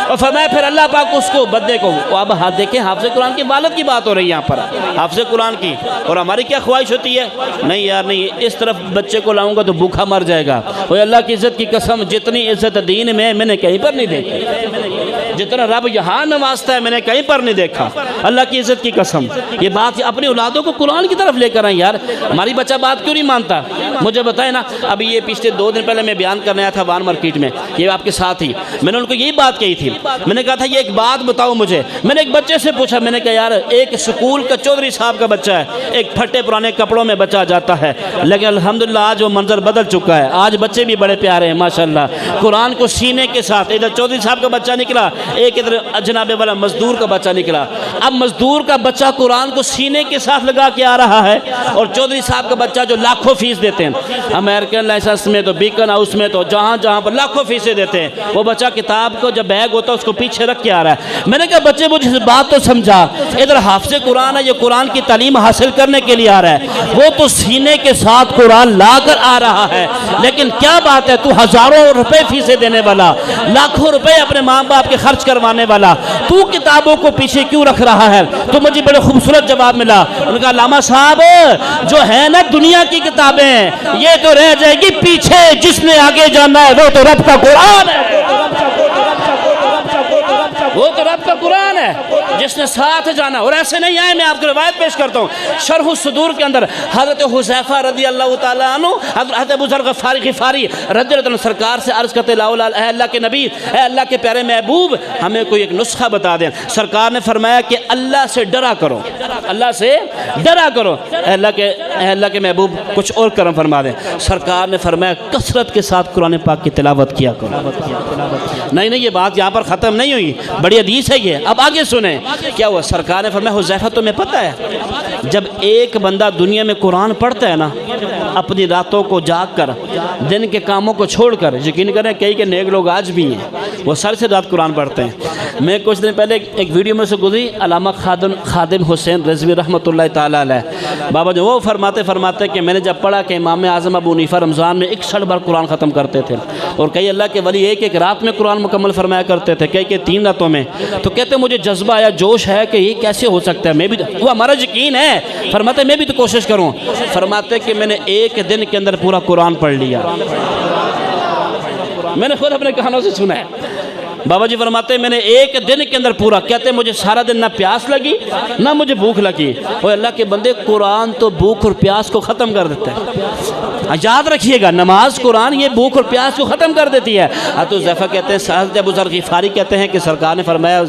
اور فرمایا پھر اللہ پاک اس کو بدے کو، اب ہاتھ دیکھیں حافظ قرآن کے والد کی بات ہو رہی ہے یہاں پر، حافظ قرآن کی، اور ہماری کیا خواہش ہوتی ہے؟ نہیں یار نہیں، اس طرف بچے کو لاؤں گا تو بھوکا مر جائے گا۔ وہ اللہ کی عزت کی قسم، جتنی عزت دین میں نے کہیں پر نہیں دیکھی، جتنا رب یہاں نوازتا ہے میں نے کہیں پر نہیں دیکھا، اللہ کی عزت کی قسم۔ یہ بات اپنی اولادوں کو قرآن کی طرف لے کر آئیں یار، ہماری بچہ بات کیوں نہیں مانتا؟ مجھے بتائیں نا، ابھی یہ پچھلے 2 دن پہلے میں بیان کرنے آیا تھا وان مارکیٹ میں، یہ آپ کے ساتھ ہی میں نے ان کو یہی بات کہی تھی، میں نے کہا تھا یہ ایک بات بتاؤ مجھے، میں نے ایک بچے سے پوچھا، میں نے کہا یار ایک سکول کا چودھری صاحب کا بچہ ہے، ایک پھٹے پرانے کپڑوں میں بچہ جاتا ہے، لیکن الحمدللہ آج وہ منظر بدل چکا ہے، آج بچے بھی بڑے پیارے ہیں ماشاءاللہ، قرآن کو سینے کے ساتھ، ادھر چودھری صاحب کا بچہ نکلا، ایک ادھر جناب والا مزدور کا بچہ نکلا، اب مزدور کا بچہ قرآن کو سینے کے ساتھ لگا کے آ رہا ہے، اور چودھری صاحب کا بچہ جو لاکھوں فیس دیتے ہیں امریکن لائسنس میں تو بیکن ہاؤس میں تو جہاں جہاں پر لاکھوں فیسیں دیتے ہیں، وہ بچہ کتاب کو جب بیگ ہوتا ہے اس کو پیچھے رکھ کے آ رہا ہے۔ میں نے کہا بچے مجھے اس بات تو سمجھا، ادھر حافظ قرآن ہے، یہ قرآن کی تعلیم حاصل کرنے کے لیے آ رہا ہے، وہ تو سینے کے ساتھ قرآن لا کر آ رہا ہے، لیکن کیا بات ہے تو ہزاروں روپے فیسیں دینے والا، لاکھوں روپے اپنے ماں باپ کے خرچ کروانے والا، تو کتابوں کو پیچھے کیوں رکھ رہا ہے؟ تو مجھے بڑے خوبصورت جواب ملا، ان کا علامہ صاحب جو ہے نا دنیا کی کتابیں یہ تو رہ جائے گی پیچھے، جس نے آگے جانا ہے وہ تو رب کا قرآن ہے، وہ تو رب کا قرآن ہے جس نے ساتھ جانا۔ اور ایسے نہیں آئے، میں آپ کو روایت پیش کرتا ہوں شرح الصدور کے اندر، حضرت حذیفہ رضی اللہ تعالیٰ عنہ، حضرت ابو ذر غفاری رضی اللہ عنہ سرکار سے عرض کرتے اے اللہ کے نبی، اے اللہ کے پیارے محبوب، ہمیں کوئی ایک نسخہ بتا دیں۔ سرکار نے فرمایا کہ اللہ سے ڈرا کرو، اللہ سے ڈرا کرو۔ اے اللہ کے محبوب کچھ اور کرم فرما دیں۔ سرکار نے فرمایا کثرت کے ساتھ قرآن پاک کی تلاوت کیا کرو۔ نہیں یہ بات یہاں پر ختم نہیں ہوئی، بڑی حدیث ہے یہ، اب آگے سنیں کیا ہوا۔ سرکار نے فرمایا حذیفہ تمہیں پتہ ہے جب ایک بندہ دنیا میں قرآن پڑھتا ہے نا، اپنی راتوں کو جاگ کر، دن کے کاموں کو چھوڑ کر، یقین کریں کئی کے نیک لوگ آج بھی ہیں وہ سر سے رات قرآن پڑھتے ہیں۔ میں کچھ دن پہلے ایک ویڈیو میں سے گزری، علامہ خادم حسین رضوی رحمۃ اللہ تعالیٰ علیہ بابا جو وہ فرماتے کہ میں نے جب پڑھا کہ امام اعظم ابو حنیفہ رمضان میں 61 بار قرآن ختم کرتے تھے، اور کئی اللہ کے ولی ایک رات میں قرآن مکمل فرمایا کرتے تھے، کئی 3 راتوں میں، تو کہتے مجھے جذبہ آیا، جوش ہے کہ یہ کیسے ہو سکتا ہے، میں بھی وہ ہمارا یقین ہے، فرماتے میں بھی تو کوشش کروں، فرماتے کہ میں نے ایک دن کے اندر پورا قرآن پڑھ لیا، میں نے خود اپنے کانوں سے سنا ہے۔ بابا جی فرماتے میں نے ایک دن کے اندر پورا، کہتے مجھے سارا دن نہ پیاس لگی نہ مجھے بھوک لگی۔ اور اللہ کے بندے قرآن تو بھوک اور پیاس کو ختم کر دیتا ہے، یاد رکھیے گا، نماز قرآن یہ بھوک اور پیاس کو ختم کر دیتی ہے۔ حضرت حذیفہ کہتے ہیں، حضرت ابو ذر غفاری کہتے ہیں کہ سرکار نے فرمایا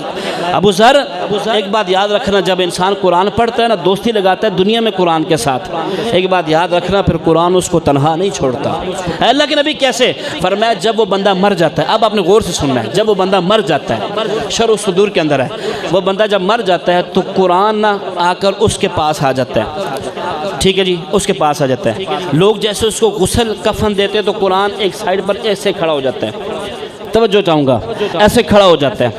ابو ذر ایک بات یاد رکھنا، جب انسان قرآن پڑھتا ہے نا دوستی لگاتا ہے دنیا میں قرآن کے ساتھ، ایک بات یاد رکھنا پھر قرآن اس کو تنہا نہیں چھوڑتا۔ اللہ کے نبی کیسے؟ فرمایا جب وہ بندہ مر جاتا ہے، اب آپ نے غور سے سننا ہے، جب وہ بندہ مر جاتا ہے، شرح الصدور کے اندر ہے، وہ بندہ جب مر جاتا ہے تو قرآن نہ آ کر اس کے پاس آ جاتا ہے، ٹھیک ہے جی، اس کے پاس آ جاتا ہے۔ لوگ جیسے اس کو غسل کفن دیتے تو قرآن ایک سائیڈ پر ایسے کھڑا ہو جاتا ہے، توجہ چاہوں گا، ایسے کھڑا ہو جاتا ہے۔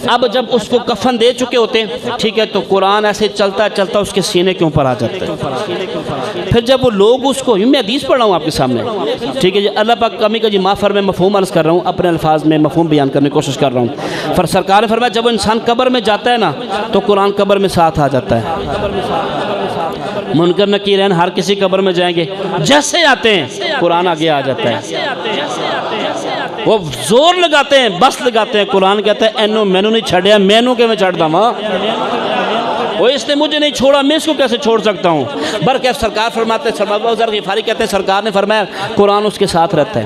اب جب اس کو کفن دے چکے ہوتے ہیں، ٹھیک ہے، تو قرآن ایسے چلتا چلتا اس کے سینے کے اوپر آ جاتا ہے۔ پھر جب وہ لوگ اس کو، میں حدیث پڑھ رہا ہوں آپ کے سامنے، ٹھیک ہے جی، اللہ پاک کمی کا جی معاف فرمائے، مفہوم عرض کر رہا ہوں، اپنے الفاظ میں مفہوم بیان کرنے کی کوشش کر رہا ہوں۔ پر سرکار نے فرمایا جب انسان قبر میں جاتا ہے نا تو قرآن قبر میں ساتھ آ جاتا ہے۔ منکر نکیر ہر کسی قبر میں جائیں گے، جیسے آتے ہیں قرآن آگے آ جاتا ہے۔ وہ زور لگاتے ہیں، بس لگاتے ہیں، قرآن کہتا ہے اینو مینو نہیں چھڑیا، مینو کے میں چھڑ دا ماں، وہ اس نے مجھے نہیں چھوڑا، میں اس کو کیسے چھوڑ سکتا ہوں؟ بلکہ سرکار فرماتے ہیں، سرکار ابو ذر غفاری کہتے ہیں سرکار نے فرمایا قرآن اس کے ساتھ رہتا ہے،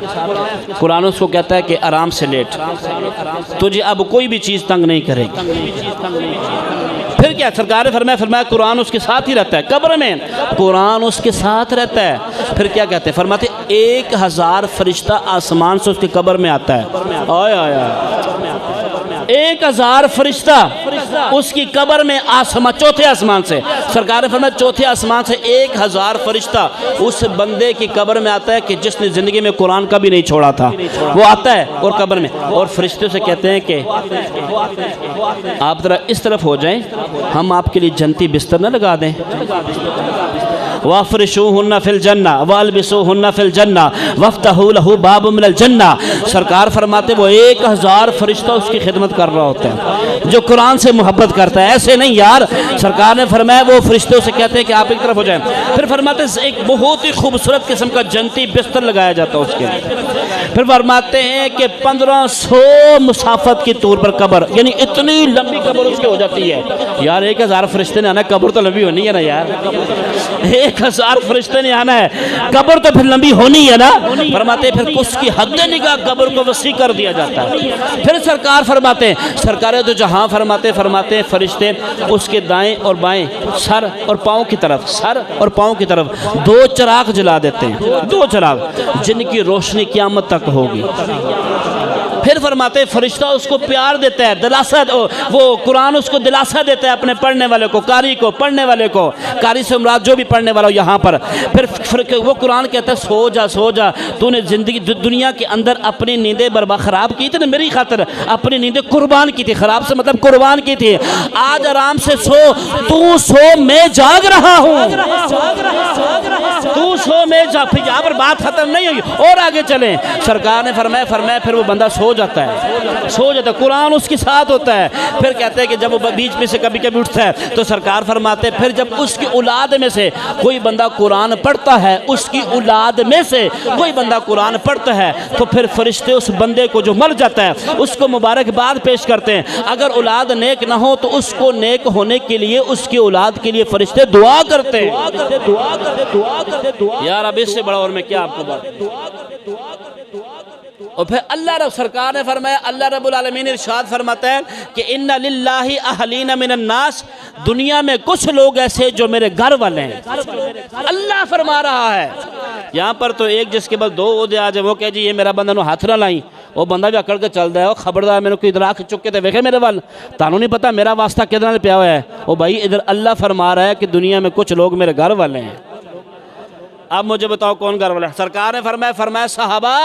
قرآن اس کو کہتا ہے کہ آرام سے لیٹ، تجھے اب کوئی بھی چیز تنگ نہیں کرے گی۔ پھر کیا سرکار نے فرمایا قرآن اس کے ساتھ ہی رہتا ہے، قبر میں قرآن اس کے ساتھ رہتا ہے۔ پھر کیا کہتے ہیں، فرماتے 1000 فرشتہ آسمان سے اس کی قبر میں آتا ہے، آیا آیا 1000 فرشتہ اس کی قبر میں آسمان، چوتھے آسمان سے، سرکار نے فرمایا چوتھے آسمان سے 1000 فرشتہ اس بندے کی قبر میں آتا ہے کہ جس نے زندگی میں قرآن کا بھی نہیں چھوڑا تھا، وہ آتا ہے اور قبر میں، اور فرشتے سے کہتے ہیں کہ آپ ذرا اس طرف ہو جائیں، ہم آپ کے لیے جنتی بستر نہ لگا دیں۔ وَافْرِشُوهُنَّ فِي الْجَنَّةِ وَالْبِسُوهُنَّ فِي الْجَنَّةِ وَافْتَحُوا لَهُ بَابًا مِنَ الْجَنَّةِ۔ سرکار فرماتے وہ 1000 فرشتہ اس کی خدمت کر رہا ہوتا ہے جو قرآن سے محبت کرتا ہے، ایسے نہیں یار۔ سرکار نے فرمایا وہ فرشتوں سے کہتے ہیں کہ آپ ایک طرف ہو جائیں، پھر فرماتے ہیں ایک بہت ہی خوبصورت قسم کا جنتی بستر لگایا جاتا ہے اس کے لیے۔ پھر فرماتے ہیں کہ 1500 مسافت کی طور پر قبر، یعنی اتنی لمبی قبر اس کی ہو جاتی ہے۔ یار 1000 فرشتے نے آنا، قبر تو لمبی ہونی ہے نا یار، 1000 فرشتے نے آنا ہے، قبر تو پھر لمبی ہونی ہے نا۔ فرماتے ہیں پھر اس کی حد نگاہ قبر کو وسیع کر دیا جاتا ہے۔ پھر سرکار فرماتے ہیں، سرکار تو جہاں فرماتے ہیں فرشتے اس کے دائیں اور بائیں، سر اور پاؤں کی طرف، سر اور پاؤں کی طرف 2 چراغ جلا دیتے ہیں، 2 چراغ جن کی روشنی قیامت تک ہوگی۔ پھر فرماتے ہیں فرشتہ اس کو پیار دیتا ہے، دلاسا، وہ قرآن اس کو دلاسا دیتا ہے اپنے پڑھنے والے کو، قاری کو، پڑھنے والے کو، قاری سے مراد جو بھی پڑھنے والا ہو یہاں پر۔ پھر وہ قرآن کہتا ہے سو جا سو جا، تو نے زندگی دنیا کے اندر اپنی نیندیں برباد خراب کی تھی نا، میری خاطر اپنی نیندیں قربان کی تھی، خراب سے مطلب قربان کی تھی، آج آرام سے سو، تو سو میں جاگ رہا ہوں، تو سو میں جاگ۔ پھر یہاں پر بات ختم نہیں ہوئی، اور آگے چلیں۔ سرکار نے فرمایا پھر وہ بندہ سو جاتا ہے، سو جاتا ہے، قرآن اس کے ساتھ ہوتا ہے۔ پھر کہتے ہیں کہ جب وہ بیچ میں سے کبھی کبھی اٹھتا ہے تو سرکار فرماتے ہیں پھر جب اس کی اولاد میں سے کوئی بندہ قرآن پڑھتا ہے، اس کی اولاد میں سے کوئی بندہ قرآن پڑھتا ہے تو پھر فرشتے اس بندے کو جو مر جاتا ہے اس کو مبارکباد پیش کرتے ہیں۔ اگر اولاد نیک نہ ہو تو اس کو نیک ہونے کے لیے اس کی اولاد کے لیے فرشتے دعا کرتے ہیں۔ یار اب اس سے بڑا اور میں کیا آپ کو بات۔ اور پھر اللہ رب سرکار نے فرمایا، اللہ رب العالمین ارشاد فرماتا ہے کہ ان للہ اہلین من الناس، دنیا میں کچھ لوگ ایسے جو میرے گھر والے ہیں۔ اللہ فرما رہا ہے یہاں پر تو ایک جس کے بعد 2 عہدے آ جائے وہ کہے جی یہ میرا بندہ نو ہاتھ نہ لائیں، وہ بندہ بھی اکڑ کے چل دے، خبردار میں نے کوئی ادھر آ کے چکے تھے ویکھے میرے وال، تانوں نہیں پتا میرا واسطہ کدھر نے پیا ہوا ہے۔ او بھائی ادھر اللہ فرما رہا ہے کہ دنیا میں کچھ لوگ میرے گھر والے ہیں۔ اب مجھے بتاؤ کون گھر والا ہے؟ سرکار نے فرمایا صحابہ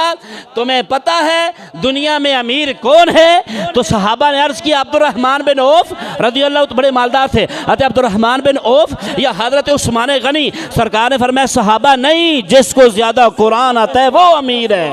تمہیں پتہ ہے دنیا میں امیر کون ہے؟ تو صحابہ نے عرض کیا عبد الرحمن بن عوف رضی اللہ عنہ، بڑے مالدار تھے، حضرت عبد الرحمن بن عوف یا حضرت عثمان غنی؟ سرکار نے فرمایا صحابہ نہیں، جس کو زیادہ قرآن آتا ہے وہ امیر ہے،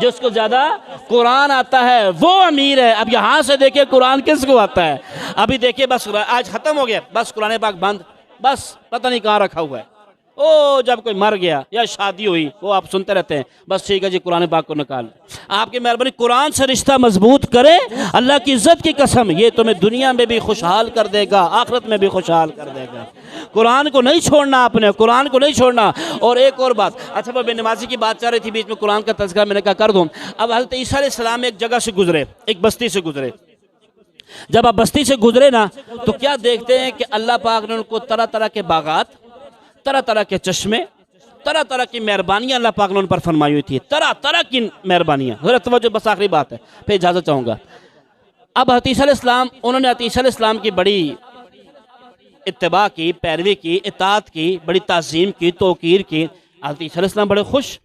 جس کو زیادہ قرآن آتا ہے وہ امیر ہے۔ اب یہاں سے دیکھیں قرآن کس کو آتا ہے؟ ابھی دیکھیں بس آج ختم ہو گیا، بس قرآن پاک بند، بس پتہ نہیں کہاں رکھا ہوا ہے۔ او جب کوئی مر گیا یا شادی ہوئی وہ آپ سنتے رہتے ہیں، بس ٹھیک ہے جی قرآن پاک کو نکال۔ آپ کی مہربانی قرآن سے رشتہ مضبوط کریں، اللہ کی عزت کی قسم یہ تمہیں دنیا میں بھی خوشحال کر دے گا، آخرت میں بھی خوشحال کر دے گا۔ قرآن کو نہیں چھوڑنا آپ نے، قرآن کو نہیں چھوڑنا۔ اور ایک اور بات، اچھا وہ بے نمازی کی بات چل رہی تھی بیچ میں، قرآن کا تذکرہ میں نے کہا کر دوں۔ اب حضرت عیسیٰ علیہ السلام ایک جگہ سے گزرے، ایک بستی سے گزرے، جب آپ بستی سے گزرے نا تو کیا دیکھتے ہیں کہ اللہ پاک نے ان کو طرح طرح کے باغات، طرح طرح کے چشمے، طرح طرح کی مہربانیاں اللہ پاک نے ان پر فرمائی ہوئی تھی، طرح طرح کی مہربانیاں۔ ذرا توجہ، بس آخری بات ہے پھر اجازت چاہوں گا۔ اب حضرت عیسیٰ علیہ السلام، انہوں نے حضرت عیسیٰ علیہ السلام کی بڑی اتباع کی، پیروی کی، اطاعت کی، بڑی تعظیم کی، توقیر کی۔ حضرت عیسیٰ علیہ السلام بڑے خوش،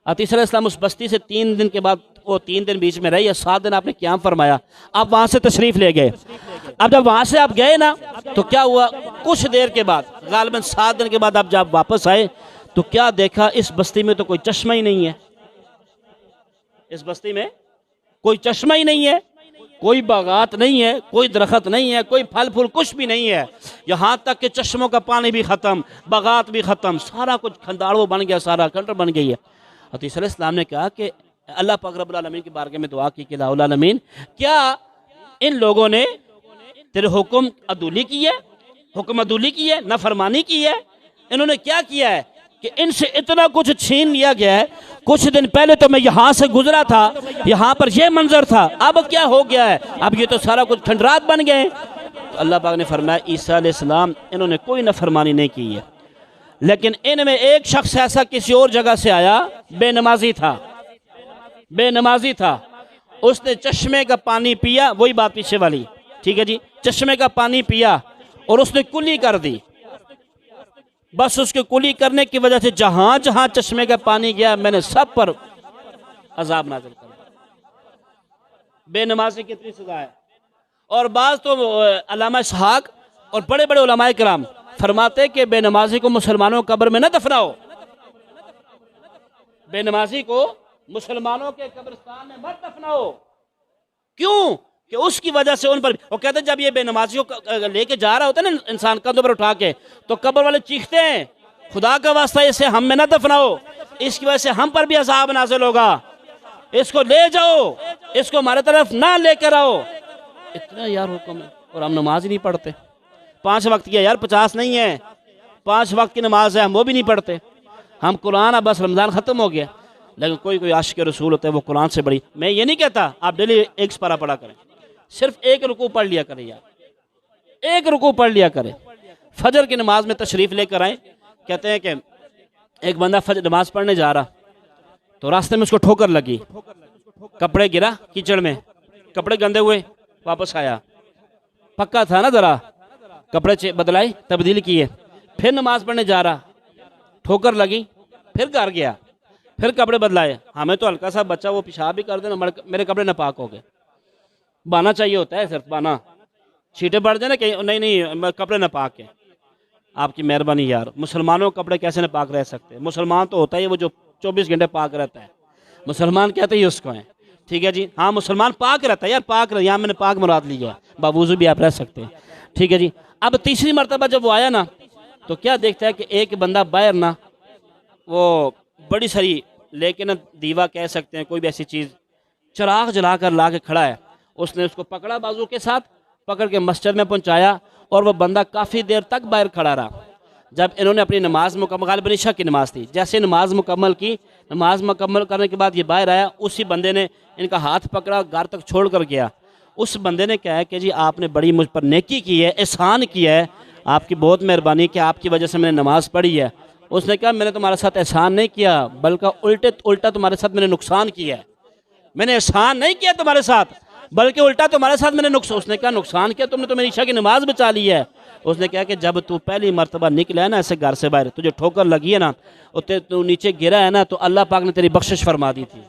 عتیہ علیہ السلام اس بستی سے 3 دن کے بعد، وہ 3 دن بیچ میں رہی ہے، 7 دن آپ نے قیام فرمایا، آپ وہاں سے تشریف لے گئے۔ اب جب وہاں سے آپ گئے نا تو کیا ہوا، کچھ دیر کے بعد، غالباً 7 دن کے بعد آپ جب واپس آئے تو کیا دیکھا، اس بستی میں تو کوئی چشمہ ہی نہیں ہے، اس بستی میں کوئی چشمہ ہی نہیں ہے، کوئی باغات نہیں ہے، کوئی درخت نہیں ہے، کوئی پھل پھول کچھ بھی نہیں ہے، یہاں تک کہ چشموں کا پانی بھی ختم، باغات بھی ختم، سارا کچھ کھنداڑو بن گیا، سارا کنڈر بن گئی ہے۔ عتیہ علیہ السلام نے کہا کہ اللہ پاک رب العالمین کی بارگاہ میں دعا کی کہ الہ العالمین، کیا ان لوگوں نے تیرے حکم عدولی کی ہے، حکم عدولی کی ہے، نافرمانی کی ہے، انہوں نے کیا کیا ہے کہ ان سے اتنا کچھ چھین لیا گیا ہے، کچھ دن پہلے تو میں یہاں سے گزرا تھا، یہاں پر یہ منظر تھا، اب کیا ہو گیا ہے، اب یہ تو سارا کچھ کھنڈرات بن گئے۔ تو اللہ پاک نے فرمایا عیسیٰ علیہ السلام انہوں نے کوئی نافرمانی نہیں کی ہے، لیکن ان میں ایک شخص ایسا کسی اور جگہ سے آیا، بے نمازی تھا، بے نمازی تھا، اس نے چشمے کا پانی پیا، وہی بات پیچھے والی، ٹھیک ہے جی، چشمے کا پانی پیا اور اس نے کلی کر دی، بس اس کے کلی کرنے کی وجہ سے جہاں جہاں چشمے کا پانی گیا میں نے سب پر عذاب نازل کر دیا۔ بے نمازی کتنی سزا ہے۔ اور بعض تو علامہ اسحاق اور بڑے بڑے علماء کرام فرماتے کہ بے نمازی کو مسلمانوں قبر میں نہ دفناؤ، بے نمازی کو مسلمانوں کے قبرستان میں مت دفناؤ، کیوں کہ اس کی وجہ سے ان پر، وہ کہتے ہیں جب یہ بے نمازیوں کو لے کے جا رہا ہوتا ہے نا انسان کندھوں پر اٹھا کے، تو قبر والے چیختے ہیں خدا کا واسطہ اسے ہم میں نہ دفناؤ، اس کی وجہ سے ہم پر بھی عذاب نازل ہوگا، اس کو لے جاؤ، اس کو ہمارے طرف نہ لے کر آؤ۔ اتنا یار حکم ہے، اور ہم نماز ہی نہیں پڑھتے، 5 وقت کی ہے یار، 50 نہیں ہے، 5 وقت کی نماز ہے، ہم وہ بھی نہیں پڑھتے، ہم قرآن، اب بس رمضان ختم ہو گیا، لیکن کوئی عاشق رسول ہوتا ہے وہ قرآن سے بڑی، میں یہ نہیں کہتا آپ ڈیلی 1 سپارہ پڑھا کریں، صرف 1 رکوع پڑھ لیا کریں یار، 1 رکوع پڑھ لیا کریں۔ فجر کی نماز میں تشریف لے کر آئیں، کہتے ہیں کہ ایک بندہ فجر نماز پڑھنے جا رہا تو راستے میں اس کو ٹھوکر لگی، کپڑے گرا کیچڑ میں، کپڑے گندے ہوئے، واپس آیا، پکا تھا نا ذرا، کپڑے بدلائے، تبدیل کیے، پھر نماز پڑھنے جا رہا، ٹھوکر لگی، پھر گھر گیا، پھر کپڑے بدلائے، ہمیں تو ہلکا سا بچہ وہ پیشاب بھی کر دینا، میرے کپڑے ناپاک ہو گئے، بانا چاہیے ہوتا ہے صرف، بانا، چھیٹے پڑ جائیں نا کہ نہیں کپڑے ناپاک ہیں، آپ کی مہربانی یار، مسلمانوں کے کپڑے کیسے ناپاک رہ سکتے ہیں؟ مسلمان تو ہوتا ہے وہ جو 24 گھنٹے پاک رہتا ہے، مسلمان کہتے ہی اس کو ہیں، ٹھیک ہے جی، ہاں مسلمان پاک رہتا ہے یار، پاک رہتا ہے، یہاں میں نے پاک مراد لیا ہے، باوضو بھی آپ رہ سکتے ہیں، ٹھیک ہے جی۔ اب تیسری مرتبہ جب وہ آیا نا تو کیا دیکھتا ہے کہ ایک بندہ باہر نا، وہ بڑی ساری لیکن دیوا کہہ سکتے ہیں، کوئی بھی ایسی چیز چراغ جلا کر لا کے کھڑا ہے، اس نے اس کو پکڑا بازو کے ساتھ، پکڑ کے مسجد میں پہنچایا، اور وہ بندہ کافی دیر تک باہر کھڑا رہا۔ جب انہوں نے اپنی نماز مکمل، غالباً عشاء کی نماز تھی، جیسے نماز مکمل کی، نماز مکمل کرنے کے بعد یہ باہر آیا، اسی بندے نے ان کا ہاتھ پکڑا، گھر تک چھوڑ کر گیا۔ اس بندے نے کہا کہ جی آپ نے بڑی مجھ پر نیکی کی ہے، احسان کیا ہے، آپ کی بہت مہربانی کہ آپ کی وجہ سے میں نے نماز پڑھی ہے۔ اس نے کہا میں نے تمہارے ساتھ احسان نہیں کیا، بلکہ الٹا تمہارے ساتھ میں نے نقصان کیا ہے، میں نے احسان نہیں کیا تمہارے ساتھ، بلکہ الٹا تمہارے ساتھ میں نے نقصان۔ اس نے کہا نقصان کیا تم نے؟ تو میری عشاء کی نماز بچا لی ہے۔ اس نے کہا کہ جب تو پہلی مرتبہ نکلا ہے نا ایسے گھر سے باہر، تجھے ٹھوکر لگی ہے نا، تو نیچے گرا ہے نا، تو اللہ پاک نے تیری بخشش فرما دی تھی،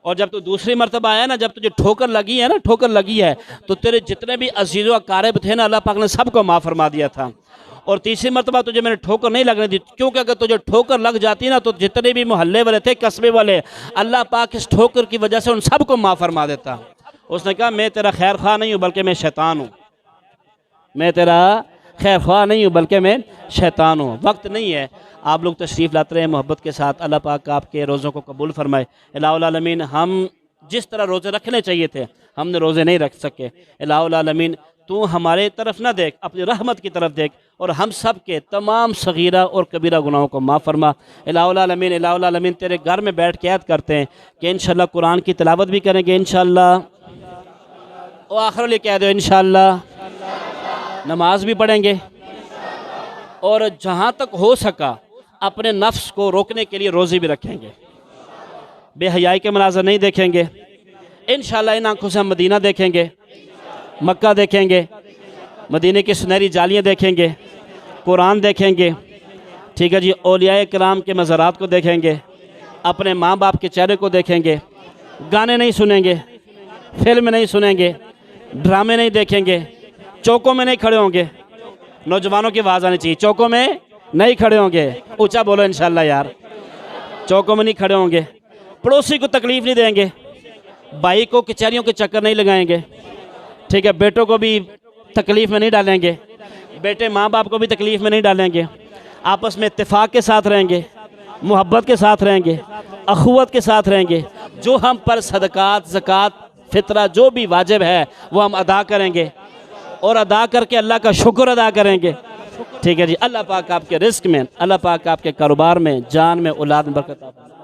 اور جب تو دوسری مرتبہ آیا نا، جب تجھے ٹھوکر لگی ہے نا، ٹھوکر لگی ہے، تو تیرے جتنے بھی عزیز و اقارب تھے نا، اللہ پاک نے سب کو معاف فرما دیا تھا، اور تیسری مرتبہ تجھے میں نے ٹھوکر نہیں لگنے دی، کیونکہ اگر تجھے ٹھوکر لگ جاتی نا تو جتنے بھی محلے والے تھے، قصبے والے، اللہ پاک اس ٹھوکر کی وجہ سے ان سب کو معاف فرما دیتا۔ اس نے کہا میں تیرا خیر خواہ نہیں ہوں بلکہ میں شیطان ہوں، میں تیرا خیر خواہ نہیں ہوں بلکہ میں شیطان ہوں۔ وقت نہیں ہے، آپ لوگ تشریف لاتے رہے محبت کے ساتھ، اللہ پاک آپ کے روزوں کو قبول فرمائے۔ الہ العالمین ہم جس طرح روزے رکھنے چاہیے تھے ہم نے روزے نہیں رکھ سکے، الہ العالمین تو ہمارے طرف نہ دیکھ، اپنی رحمت کی طرف دیکھ، اور ہم سب کے تمام صغیرہ اور کبیرہ گناہوں کو معاف فرما۔ الہ العالمین تیرے گھر میں بیٹھ کے عہد کرتے ہیں کہ انشاءاللہ قرآن کی تلاوت بھی کریں گے انشاءاللہ، اور آخر لئے کہہ دو انشاءاللہ نماز بھی پڑھیں گے، اور جہاں تک ہو سکا اپنے نفس کو روکنے کے لیے روزے بھی رکھیں گے، بے حیائی کے مناظر نہیں دیکھیں گے انشاءاللہ۔ ان آنکھوں سے ہم مدینہ دیکھیں گے، مکہ دیکھیں گے، مدینہ کی سنہری جالیاں دیکھیں گے، قرآن دیکھیں گے، ٹھیک ہے جی، اولیاء کرام کے مزارات کو دیکھیں گے، اپنے ماں باپ کے چہرے کو دیکھیں گے، گانے نہیں سنیں گے، فلم نہیں سنیں گے، ڈرامے نہیں دیکھیں گے، چوکوں میں نہیں کھڑے ہوں گے۔ نوجوانوں کی آواز آنی چاہیے، چوکوں میں نہیں کھڑے ہوں گے، اونچا بولو انشاءاللہ یار، چوکوں میں نہیں کھڑے ہوں گے، پڑوسی کو تکلیف نہیں دیں گے، بھائی کو کچہریوں کے چکر نہیں لگائیں گے، ٹھیک ہے، بیٹوں کو بھی تکلیف میں نہیں ڈالیں گے، بیٹے ماں باپ کو بھی تکلیف میں نہیں ڈالیں گے، آپس میں اتفاق کے ساتھ رہیں گے، محبت کے ساتھ رہیں گے، اخوت کے ساتھ رہیں گے، جو ہم پر صدقات، زکوٰۃ، فطرہ جو بھی واجب ہے وہ ہم ادا کریں گے، اور ادا کر کے اللہ کا شکر ادا کریں گے، ٹھیک ہے جی۔ اللہ پاک آپ کے رزق میں، اللہ پاک آپ کے کاروبار میں، جان میں، اولاد میں برکت عطا فرمائے۔